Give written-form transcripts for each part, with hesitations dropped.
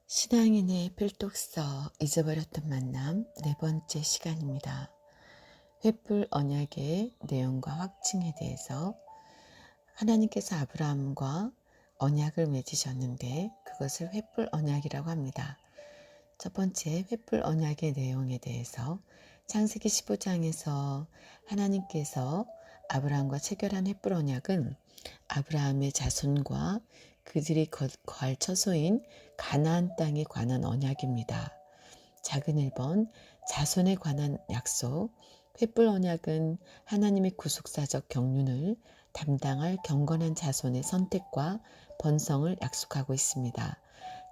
신앙인의 필독서 잊어버렸던 만남 네 번째 시간입니다. 횃불 언약의 내용과 확증에 대해서 하나님께서 아브라함과 언약을 맺으셨는데 그것을 횃불 언약이라고 합니다. 첫 번째 횃불 언약의 내용에 대해서 창세기 15장에서 하나님께서 아브라함과 체결한 횃불 언약은 아브라함의 자손과 그들이 거할 처소인 가나안 땅에 관한 언약입니다. 작은 1번 자손에 관한 약속. 횃불 언약은 하나님의 구속사적 경륜을 담당할 경건한 자손의 선택과 번성을 약속하고 있습니다.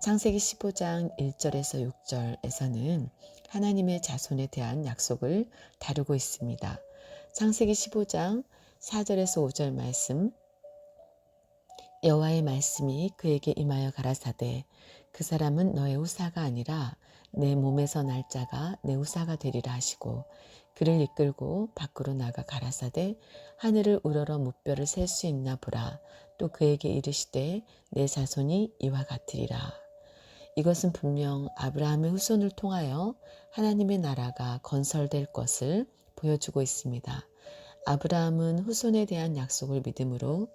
창세기 15장 1절에서 6절에서는 하나님의 자손에 대한 약속을 다루고 있습니다. 창세기 15장 4절에서 5절 말씀, 여호와의 말씀이 그에게 임하여 가라사대 그 사람은 너의 후사가 아니라 내 몸에서 날 자가 내 후사가 되리라 하시고 그를 이끌고 밖으로 나가 가라사대 하늘을 우러러 무뼈를 셀 수 있나 보라. 또 그에게 이르시되 내 자손이 이와 같으리라. 이것은 분명 아브라함의 후손을 통하여 하나님의 나라가 건설될 것을 보여주고 있습니다. 아브라함은 후손에 대한 약속을 믿음으로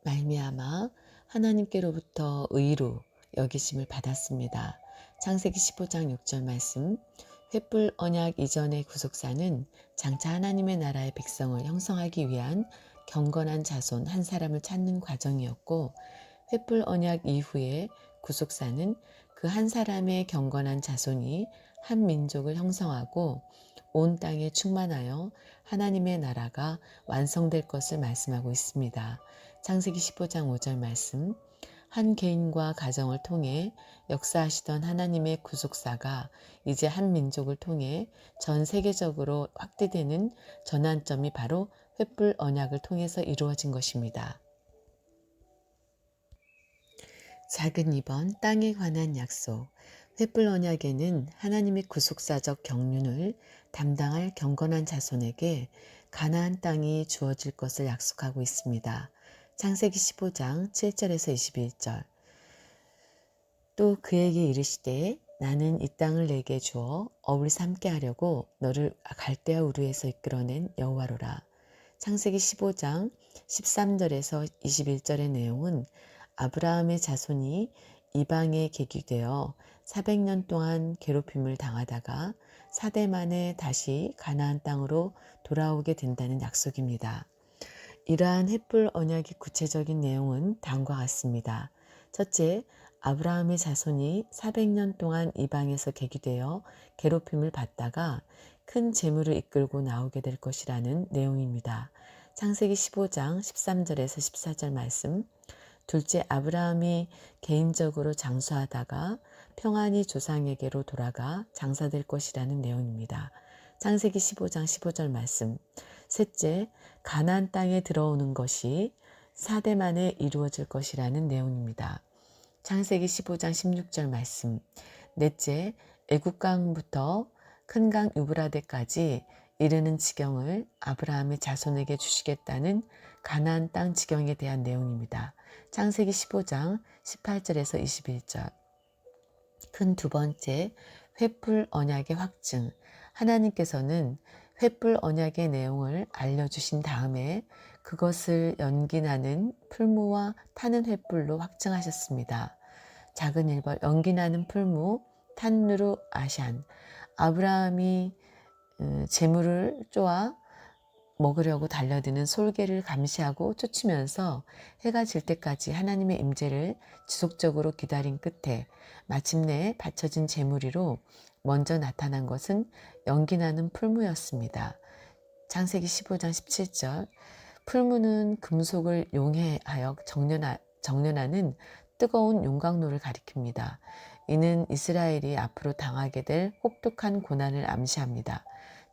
말미암아 하나님께로부터 의로 여기심을 받았습니다. 창세기 15장 6절 말씀, 횃불 언약 이전의 구속사는 장차 하나님의 나라의 백성을 형성하기 위한 경건한 자손 한 사람을 찾는 과정이었고, 횃불 언약 이후의 구속사는 그 한 사람의 경건한 자손이 한 민족을 형성하고 온 땅에 충만하여 하나님의 나라가 완성될 것을 말씀하고 있습니다. 창세기 15장 5절 말씀, 한 개인과 가정을 통해 역사하시던 하나님의 구속사가 이제 한 민족을 통해 전 세계적으로 확대되는 전환점이 바로 횃불 언약을 통해서 이루어진 것입니다. 작은 2번 땅에 관한 약속. 횃불 언약에는 하나님의 구속사적 경륜을 담당할 경건한 자손에게 가나안 땅이 주어질 것을 약속하고 있습니다. 창세기 15장 7절에서 21절. 또 그에게 이르시되 나는 이 땅을 내게 주어 업을 삼게 하려고 너를 갈대아 우르에서 이끌어낸 여호와로라. 창세기 15장 13절에서 21절의 내용은 아브라함의 자손이 이방에 계기되어 400년 동안 괴롭힘을 당하다가 4대 만에 다시 가나안 땅으로 돌아오게 된다는 약속입니다. 이러한 횃불 언약의 구체적인 내용은 다음과 같습니다. 첫째, 아브라함의 자손이 400년 동안 이방에서 계기되어 괴롭힘을 받다가 큰 재물을 이끌고 나오게 될 것이라는 내용입니다. 창세기 15장 13절에서 14절 말씀. 둘째, 아브라함이 개인적으로 장수하다가 평안히 조상에게로 돌아가 장사될 것이라는 내용입니다. 창세기 15장 15절 말씀. 셋째, 가나안 땅에 들어오는 것이 4대 만에 이루어질 것이라는 내용입니다. 창세기 15장 16절 말씀. 넷째, 애굽강부터 큰 강 유브라데까지 이르는 지경을 아브라함의 자손에게 주시겠다는 가나안 땅 지경에 대한 내용입니다. 창세기 15장 18절에서 21절. 큰 두 번째, 횃불 언약의 확증. 하나님께서는 횃불 언약의 내용을 알려주신 다음에 그것을 연기나는 풀무와 타는 횃불로 확증하셨습니다. 작은 1번 연기나는 풀무 탄누르 아샨. 아브라함이 재물을 쪼아 먹으려고 달려드는 솔개를 감시하고 쫓으면서 해가 질 때까지 하나님의 임재를 지속적으로 기다린 끝에 마침내 바쳐진 제무리로 먼저 나타난 것은 연기나는 풀무였습니다. 창세기 15장 17절. 풀무는 금속을 용해하여 정련하는 뜨거운 용광로를 가리킵니다. 이는 이스라엘이 앞으로 당하게 될 혹독한 고난을 암시합니다.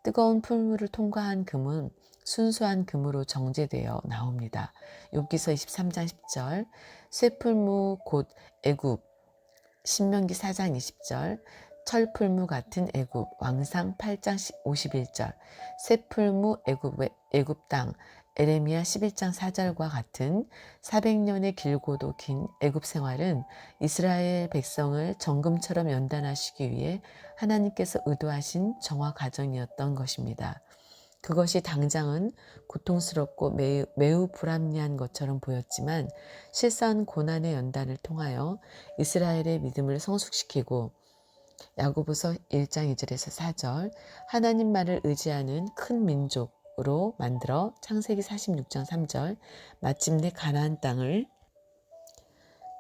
뜨거운 풀무를 통과한 금은 순수한 금으로 정제되어 나옵니다. 욥기서 23장 10절. 쇠풀무 곧 애굽. 신명기 4장 20절. 철풀무 같은 애굽. 왕상 8장 51절. 쇠풀무 애굽 땅. 에레미야 11장 4절과 같은 400년의 길고도 긴 애굽 생활은 이스라엘 백성을 정금처럼 연단하시기 위해 하나님께서 의도하신 정화 과정이었던 것입니다. 그것이 당장은 고통스럽고 매우 불합리한 것처럼 보였지만 실상 고난의 연단을 통하여 이스라엘의 믿음을 성숙시키고 야고보서 1장 2절에서 4절 하나님만을 의지하는 큰 민족으로 만들어 창세기 46장 3절 마침내 가나안 땅을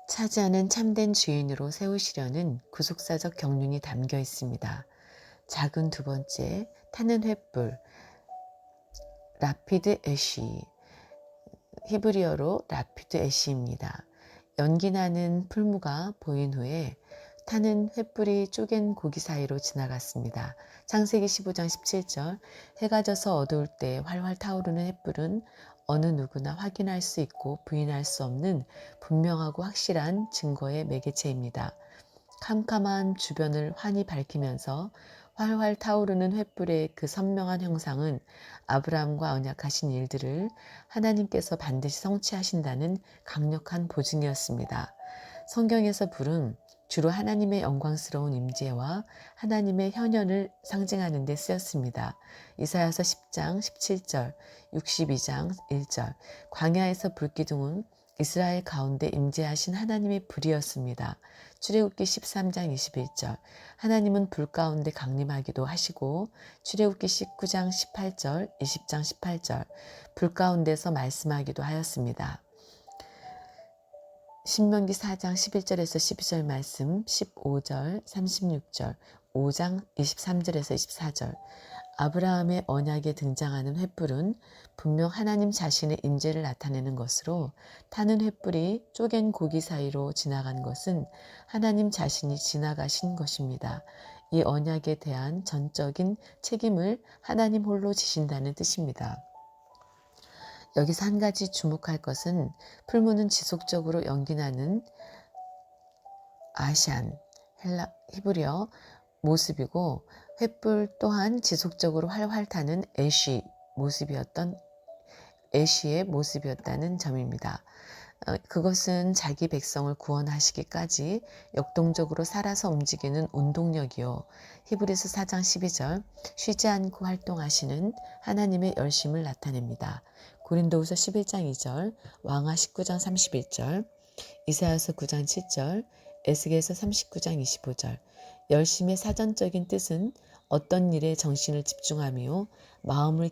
차지하는 참된 주인으로 세우시려는 구속사적 경륜이 담겨 있습니다. 작은 두 번째, 타는 횃불, 라피드 애쉬, 히브리어로 라피드 애쉬입니다. 연기나는 풀무가 보인 후에 타는 횃불이 쪼갠 고기 사이로 지나갔습니다. 창세기 15장 17절 해가 져서 어두울 때 활활 타오르는 횃불은 어느 누구나 확인할 수 있고 부인할 수 없는 분명하고 확실한 증거의 매개체입니다. 캄캄한 주변을 환히 밝히면서 활활 타오르는 횃불의 그 선명한 형상은 아브라함과 언약하신 일들을 하나님께서 반드시 성취하신다는 강력한 보증이었습니다. 성경에서 불은 주로 하나님의 영광스러운 임재와 하나님의 현현을 상징하는 데 쓰였습니다. 이사야서 10장 17절, 62장 1절 광야에서 불기둥은 이스라엘 가운데 임재하신 하나님의 불이었습니다. 출애굽기 13장 21절 하나님은 불 가운데 강림하기도 하시고 출애굽기 19장 18절 20장 18절 불 가운데서 말씀하기도 하였습니다. 신명기 4장 11절에서 12절 말씀 15절 36절 5장 23절에서 24절 아브라함의 언약에 등장하는 횃불은 분명 하나님 자신의 임재를 나타내는 것으로 타는 횃불이 쪼갠 고기 사이로 지나간 것은 하나님 자신이 지나가신 것입니다. 이 언약에 대한 전적인 책임을 하나님 홀로 지신다는 뜻입니다. 여기서 한 가지 주목할 것은 풀무는 지속적으로 연기나는 아시안, 히브리어 모습이고 횃불 또한 지속적으로 활활 타는 애쉬의 모습이었다는 점입니다. 그것은 자기 백성을 구원하시기까지 역동적으로 살아서 움직이는 운동력이요. 히브리서 4장 12절 쉬지 않고 활동하시는 하나님의 열심을 나타냅니다. 고린도후서 11장 2절 왕하 19장 31절 이사야서 9장 7절 에스겔서 39장 25절 열심의 사전적인 뜻은 어떤 일에 정신을 집중하며 마음을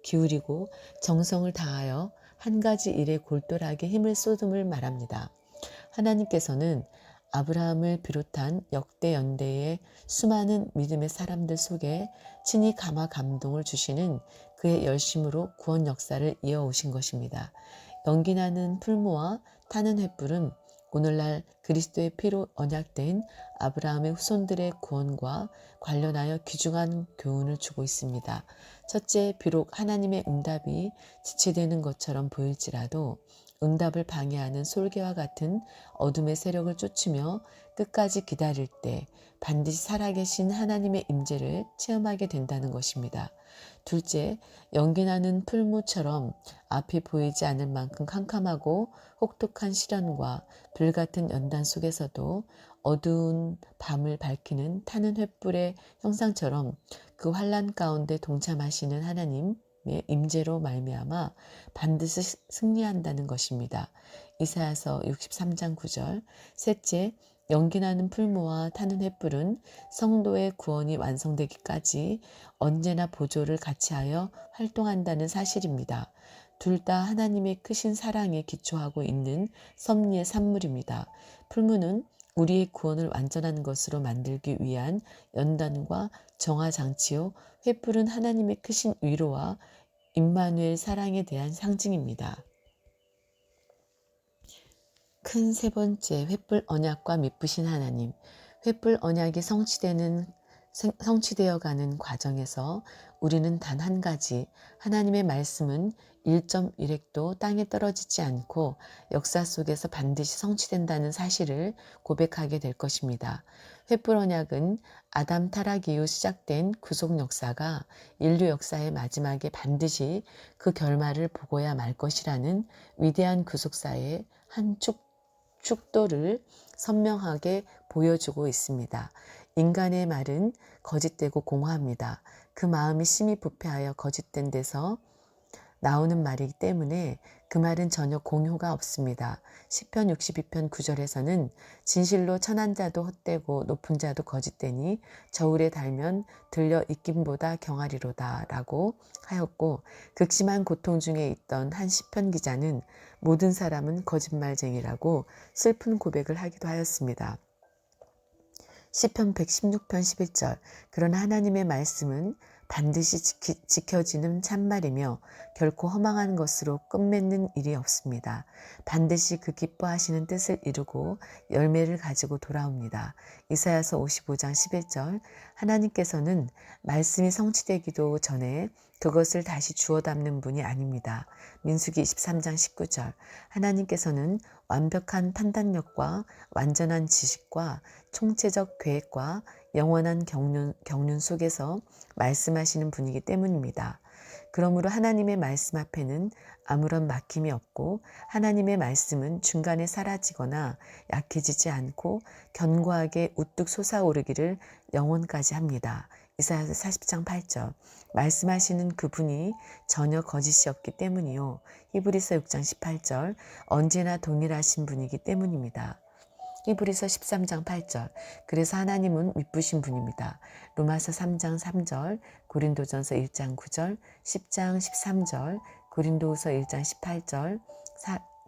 기울이고 정성을 다하여 한 가지 일에 골똘하게 힘을 쏟음을 말합니다. 하나님께서는 아브라함을 비롯한 역대 연대의 수많은 믿음의 사람들 속에 친히 감화 감동을 주시는 그의 열심으로 구원 역사를 이어오신 것입니다. 연기나는 풀무와 타는 횃불은 오늘날 그리스도의 피로 언약된 아브라함의 후손들의 구원과 관련하여 귀중한 교훈을 주고 있습니다. 첫째, 비록 하나님의 응답이 지체되는 것처럼 보일지라도 응답을 방해하는 솔개와 같은 어둠의 세력을 쫓으며 끝까지 기다릴 때 반드시 살아계신 하나님의 임재를 체험하게 된다는 것입니다. 둘째, 연기나는 풀무처럼 앞이 보이지 않을 만큼 캄캄하고 혹독한 시련과 불같은 연단 속에서도 어두운 밤을 밝히는 타는 횃불의 형상처럼 그 환난 가운데 동참하시는 하나님의 임재로 말미암아 반드시 승리한다는 것입니다. 이사야서 63장 9절 셋째, 연기나는 풀무와 타는 횃불은 성도의 구원이 완성되기까지 언제나 보조를 같이하여 활동한다는 사실입니다. 둘 다 하나님의 크신 사랑에 기초하고 있는 섭리의 산물입니다. 풀무는 우리의 구원을 완전한 것으로 만들기 위한 연단과 정화장치요. 횃불은 하나님의 크신 위로와 임마누엘 사랑에 대한 상징입니다. 큰 세 번째, 횃불 언약과 미쁘신 하나님. 횃불 언약이 성취되는 성취되어 가는 과정에서 우리는 단 한 가지, 하나님의 말씀은 1.1획도 땅에 떨어지지 않고 역사 속에서 반드시 성취된다는 사실을 고백하게 될 것입니다. 횃불 언약은 아담 타락 이후 시작된 구속 역사가 인류 역사의 마지막에 반드시 그 결말을 보고야 말 것이라는 위대한 구속사의 한 축도를 선명하게 보여주고 있습니다. 인간의 말은 거짓되고 공허합니다. 그 마음이 심히 부패하여 거짓된 데서 나오는 말이기 때문에 그 말은 전혀 공효가 없습니다. 시편 62편 9절에서는 진실로 천한 자도 헛되고 높은 자도 거짓되니 저울에 달면 들려 있김보다 경하리로다 라고 하였고, 극심한 고통 중에 있던 한 시편 기자는 모든 사람은 거짓말쟁이라고 슬픈 고백을 하기도 하였습니다. 시편 116편 11절 그러나 하나님의 말씀은 반드시 지켜지는 참말이며 결코 허망한 것으로 끝맺는 일이 없습니다. 반드시 그 기뻐하시는 뜻을 이루고 열매를 가지고 돌아옵니다. 이사야서 55장 11절 하나님께서는 말씀이 성취되기도 전에 그것을 다시 주워 담는 분이 아닙니다. 민수기 23장 19절 하나님께서는 완벽한 판단력과 완전한 지식과 총체적 계획과 영원한 경륜 속에서 말씀하시는 분이기 때문입니다. 그러므로 하나님의 말씀 앞에는 아무런 막힘이 없고 하나님의 말씀은 중간에 사라지거나 약해지지 않고 견고하게 우뚝 솟아오르기를 영원까지 합니다. 이사야서 40장 8절 말씀하시는 그분이 전혀 거짓이 없기 때문이요. 히브리서 6장 18절 언제나 동일하신 분이기 때문입니다. 히브리서 13장 8절 그래서 하나님은 미쁘신 분입니다. 로마서 3장 3절 고린도전서 1장 9절 10장 13절 고린도후서 1장 18절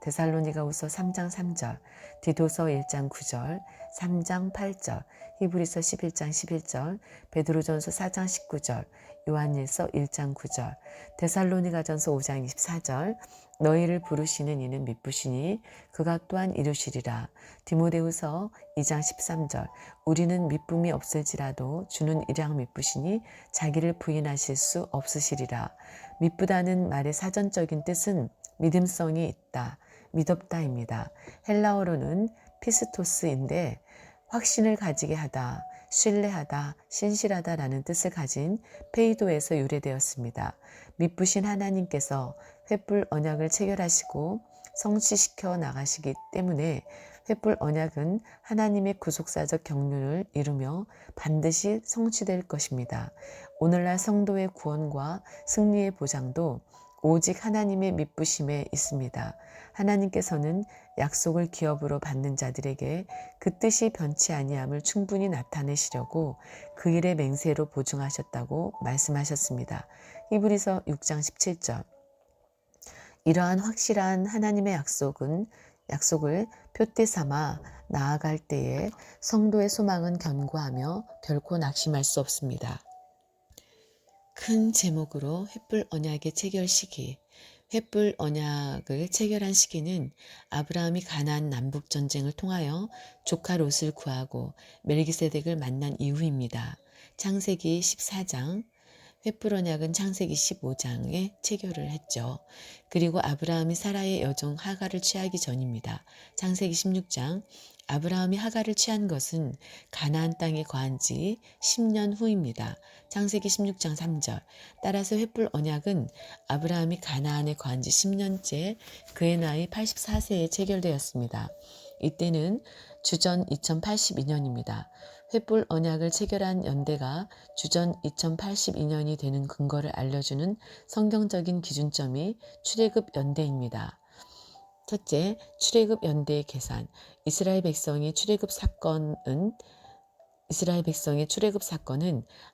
데살로니가후서 3장 3절 디도서 1장 9절 3장 8절 히브리서 11장 11절 베드로전서 4장 19절 요한일서 1장 9절 데살로니가전서 5장 24절 너희를 부르시는 이는 미쁘시니 그가 또한 이루시리라. 디모데후서 2장 13절 우리는 미쁨이 없을지라도 주는 일양 미쁘시니 자기를 부인하실 수 없으시리라. 미쁘다는 말의 사전적인 뜻은 믿음성이 있다, 믿었다입니다. 헬라어로는 피스토스인데 확신을 가지게 하다, 신뢰하다, 신실하다라는 뜻을 가진 페이도에서 유래되었습니다. 미쁘신 하나님께서 횃불 언약을 체결하시고 성취시켜 나가시기 때문에 횃불 언약은 하나님의 구속사적 경륜을 이루며 반드시 성취될 것입니다. 오늘날 성도의 구원과 승리의 보장도 오직 하나님의 미쁘심에 있습니다. 하나님께서는 약속을 기업으로 받는 자들에게 그 뜻이 변치 아니함을 충분히 나타내시려고 그 일의 맹세로 보증하셨다고 말씀하셨습니다. 히브리서 6장 17절 이러한 확실한 하나님의 약속을 표대 삼아 나아갈 때에 성도의 소망은 견고하며 결코 낙심할 수 없습니다. 큰 제목으로 횃불 언약의 체결 시기. 횃불 언약을 체결한 시기는 아브라함이 가나안 남북 전쟁을 통하여 조카 롯을 구하고 멜기세덱을 만난 이후입니다. 창세기 14장, 횃불 언약은 창세기 15장에 체결을 했죠. 그리고 아브라함이 사라의 여종 하갈을 취하기 전입니다. 창세기 16장, 아브라함이 하갈을 취한 것은 가나안 땅에 거한 지 10년 후입니다. 창세기 16장 3절. 따라서 횃불 언약은 아브라함이 가나안에 거한 지 10년째 그의 나이 84세에 체결되었습니다. 이때는 주전 2082년입니다. 횃불 언약을 체결한 연대가 주전 2082년이 되는 근거를 알려주는 성경적인 기준점이 출애굽 연대입니다. 첫째, 출애굽 연대의 계산. 이스라엘 백성의 출애굽 사건은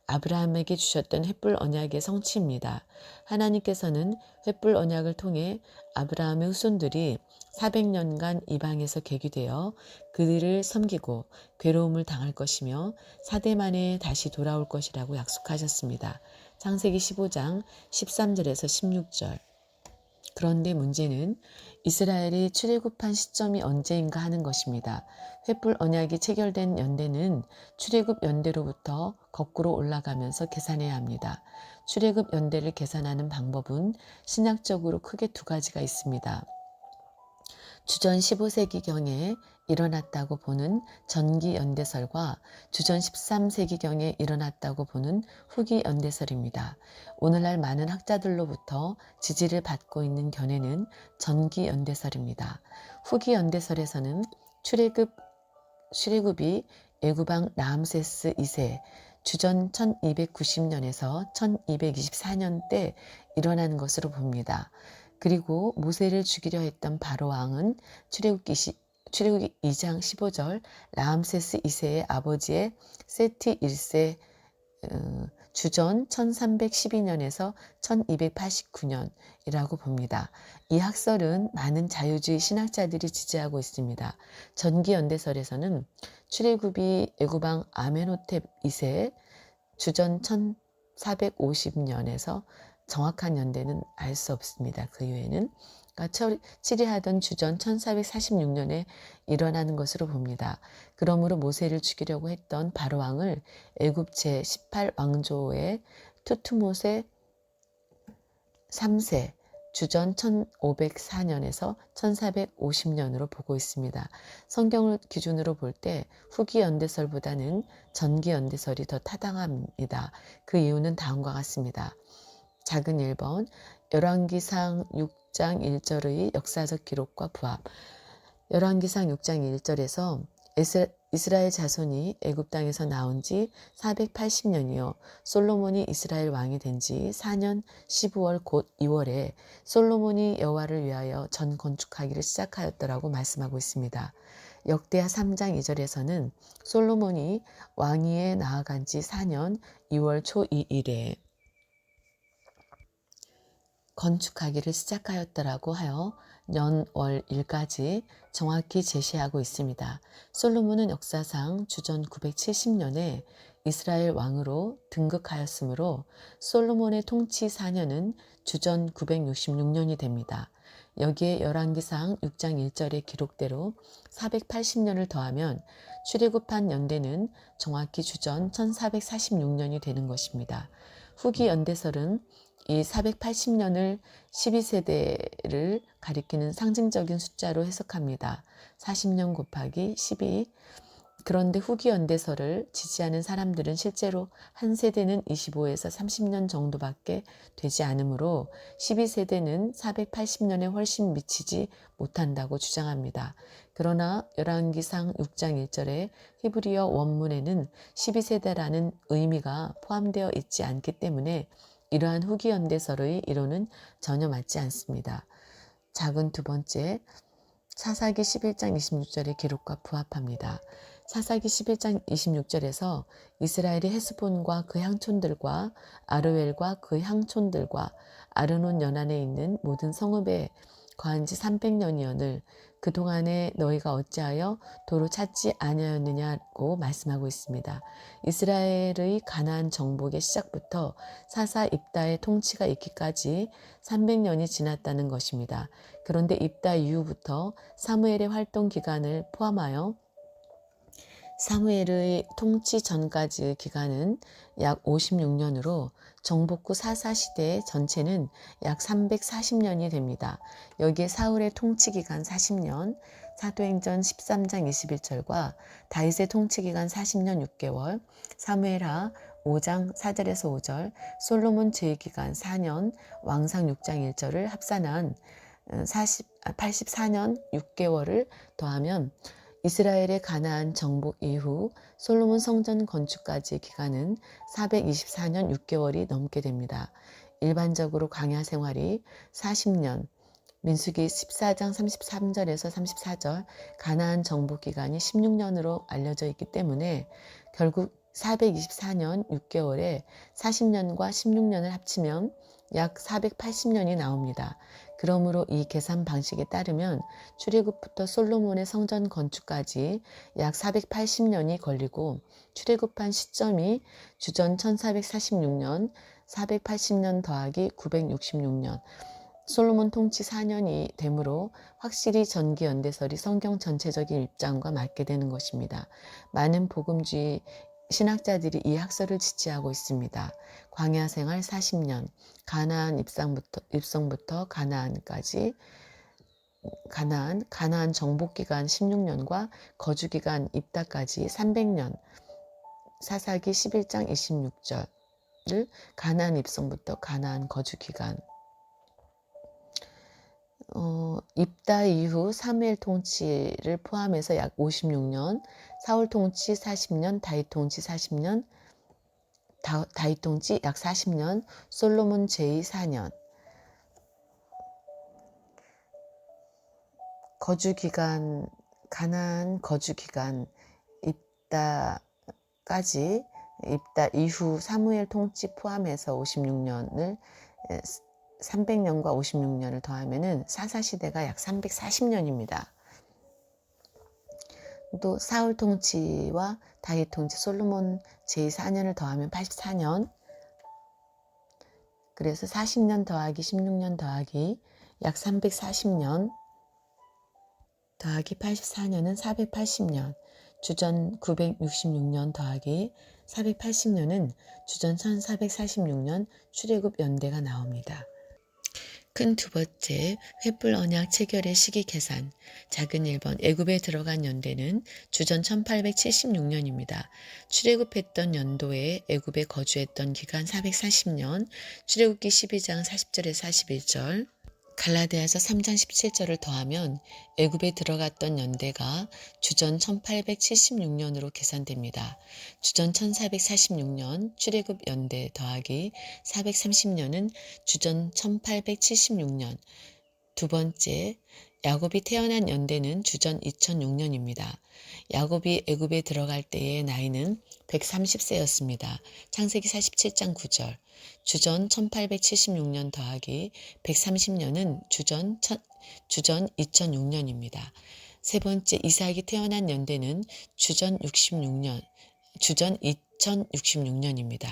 아브라함에게 주셨던 횃불 언약의 성취입니다. 하나님께서는 횃불 언약을 통해 아브라함의 후손들이 400년간 이방에서 계기되어 그들을 섬기고 괴로움을 당할 것이며 4대 만에 다시 돌아올 것이라고 약속하셨습니다. 창세기 15장 13절에서 16절. 그런데 문제는 이스라엘이 출애굽한 시점이 언제인가 하는 것입니다. 횃불 언약이 체결된 연대는 출애굽 연대로부터 거꾸로 올라가면서 계산해야 합니다. 출애굽 연대를 계산하는 방법은 신학적으로 크게 두 가지가 있습니다. 주전 15세기경에 일어났다고 보는 전기 연대설과 주전 13세기경에 일어났다고 보는 후기 연대설입니다. 오늘날 많은 학자들로부터 지지를 받고 있는 견해는 전기 연대설입니다. 후기 연대설에서는 출애굽이 애굽왕 라암세스 2세 주전 1290년에서 1224년 때 일어난 것으로 봅니다. 그리고 모세를 죽이려 했던 바로 왕은 출애굽기 2장 15절 라암세스 2세의 아버지의 세티 1세 주전 1312년에서 1289년이라고 봅니다. 이 학설은 많은 자유주의 신학자들이 지지하고 있습니다. 전기연대설에서는 출애굽이 애굽왕 아멘호텝 2세 주전 1450년에서 정확한 연대는 알 수 없습니다. 그 이후에는 치리하던 주전 1446년에 일어나는 것으로 봅니다. 그러므로 모세를 죽이려고 했던 바로왕을 애굽 제18왕조의 투트모세 3세 주전 1504년에서 1450년으로 보고 있습니다. 성경을 기준으로 볼 때 후기 연대설보다는 전기 연대설이 더 타당합니다. 그 이유는 다음과 같습니다. 작은 1번 열왕기상 6장 1절의 역사적 기록과 부합. 열왕기상 6장 1절에서 이스라엘 자손이 애굽 땅에서 나온 지 480년이요 솔로몬이 이스라엘 왕이 된 지 4년 15월 곧 2월에 솔로몬이 여호와를 위하여 전 건축하기를 시작하였더라고 말씀하고 있습니다. 역대하 3장 2절에서는 솔로몬이 왕위에 나아간 지 4년 2월 초 2일에 건축하기를 시작하였더라고 하여 년, 월, 일까지 정확히 제시하고 있습니다. 솔로몬은 역사상 주전 970년에 이스라엘 왕으로 등극하였으므로 솔로몬의 통치 4년은 주전 966년이 됩니다. 여기에 열왕기상 6장 1절의 기록대로 480년을 더하면 출애굽한 연대는 정확히 주전 1446년이 되는 것입니다. 후기 연대설은 이 480년을 12세대를 가리키는 상징적인 숫자로 해석합니다. 40년 곱하기 12. 그런데 후기 연대설을 지지하는 사람들은 실제로 한 세대는 25에서 30년 정도밖에 되지 않으므로 12세대는 480년에 훨씬 미치지 못한다고 주장합니다. 그러나 열왕기상 6장 1절의 히브리어 원문에는 12세대라는 의미가 포함되어 있지 않기 때문에 이러한 후기 연대설의 이론은 전혀 맞지 않습니다. 작은 두 번째, 사사기 11장 26절의 기록과 부합합니다. 사사기 11장 26절에서 이스라엘이 헤스본과 그 향촌들과 아르웰과 그 향촌들과 아르논 연안에 있는 모든 성읍에 거한 지 300년이언을 그동안에 너희가 어찌하여 도로 찾지 아니하였느냐고 말씀하고 있습니다. 이스라엘의 가나안 정복의 시작부터 사사 입다의 통치가 있기까지 300년이 지났다는 것입니다. 그런데 입다 이후부터 사무엘의 활동 기간을 포함하여 사무엘의 통치 전까지의 기간은 약 56년으로 정복 후 사사시대의 전체는 약 340년이 됩니다. 여기에 사울의 통치기간 40년, 사도행전 13장 21절과 다윗의 통치기간 40년 6개월, 사무엘하 5장 4절에서 5절, 솔로몬 제위기간 4년, 왕상 6장 1절을 합산한 84년 6개월을 더하면 이스라엘의 가나안 정복 이후 솔로몬 성전 건축까지의 기간은 424년 6개월이 넘게 됩니다. 일반적으로 광야 생활이 40년, 민수기 14장 33절에서 34절 가나안 정복 기간이 16년으로 알려져 있기 때문에 결국 424년 6개월에 40년과 16년을 합치면 약 480년이 나옵니다. 그러므로 이 계산 방식에 따르면 출애굽부터 솔로몬의 성전 건축까지 약 480년이 걸리고 출애굽한 시점이 주전 1446년, 480년 더하기 966년, 솔로몬 통치 4년이 되므로 확실히 전기 연대설이 성경 전체적인 입장과 맞게 되는 것입니다. 많은 복음주의 신학자들이 이 학설을 지지하고 있습니다. 광야 생활 40년, 가나안 입성부터 가나안 정복 기간 16년과 거주 기간 입다까지 300년, 사사기 11장 26절을 가나안 입성부터 가나안 거주 기간, 입다 이후 사무엘 통치를 포함해서 약 56년, 사울 통치 40년, 다윗 통치 40년, 다윗 통치 약 40년, 솔로몬 제2 4년, 거주기간, 가나안 거주기간, 입다 이후 사무엘 통치 포함해서 56년을 300년과 56년을 더하면은 사사시대가 약 340년입니다. 또 사울 통치와 다윗 통치, 솔로몬 제4년을 더하면 84년. 그래서 40년 더하기 16년 더하기 약 340년 더하기 84년은 480년. 주전 966년 더하기 480년은 주전 1446년 출애굽 연대가 나옵니다. 큰 두 번째, 횃불 언약 체결의 시기 계산. 작은 1번, 애굽에 들어간 연대는 주전 1876년입니다. 출애굽했던 연도에 애굽에 거주했던 기간 440년, 출애굽기 12장 40절에서 41절, 갈라디아서 3장 17절을 더하면 애굽에 들어갔던 연대가 주전 1876년으로 계산됩니다. 주전 1446년 출애굽 연대 더하기 430년은 주전 1876년. 두 번째, 야곱이 태어난 연대는 주전 2006년입니다. 야곱이 애굽에 들어갈 때의 나이는 130세였습니다. 창세기 47장 9절. 주전 1876년 더하기 130년은 주전 2006년입니다. 세 번째, 이삭이 태어난 연대는 주전 2066년입니다.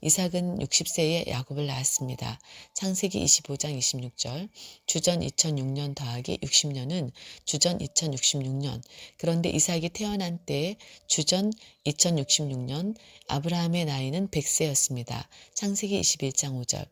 이삭은 60세에 야곱을 낳았습니다. 창세기 25장 26절, 주전 2006년 더하기 60년은 주전 2066년. 그런데 이삭이 태어난 때 주전 2066년, 아브라함의 나이는 100세였습니다. 창세기 21장 5절.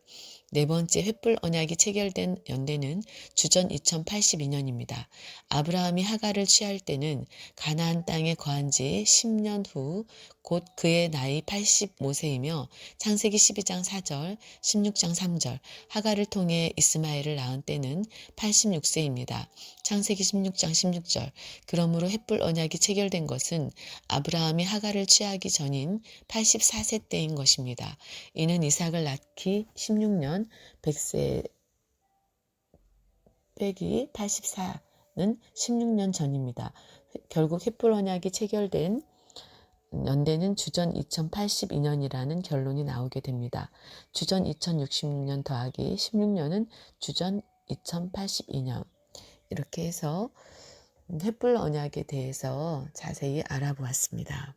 네 번째, 횃불 언약이 체결된 연대는 주전 2082년입니다. 아브라함이 하갈을 취할 때는 가나안 땅에 거한 지 10년 후 곧 그의 나이 85세이며 창세기 12장 4절, 16장 3절, 하갈을 통해 이스마엘을 낳은 때는 86세입니다. 창세기 16장 16절. 그러므로 횃불 언약이 체결된 것은 아브라함이 하갈을 취하기 전인 84세 때인 것입니다. 이는 이삭을 낳기 16년 100세 빼기 84는 16년 전입니다. 결국 횃불 언약이 체결된 연대는 주전 2082년이라는 결론이 나오게 됩니다. 주전 2066년 더하기 16년은 주전 2082년. 이렇게 해서 횃불 언약에 대해서 자세히 알아보았습니다.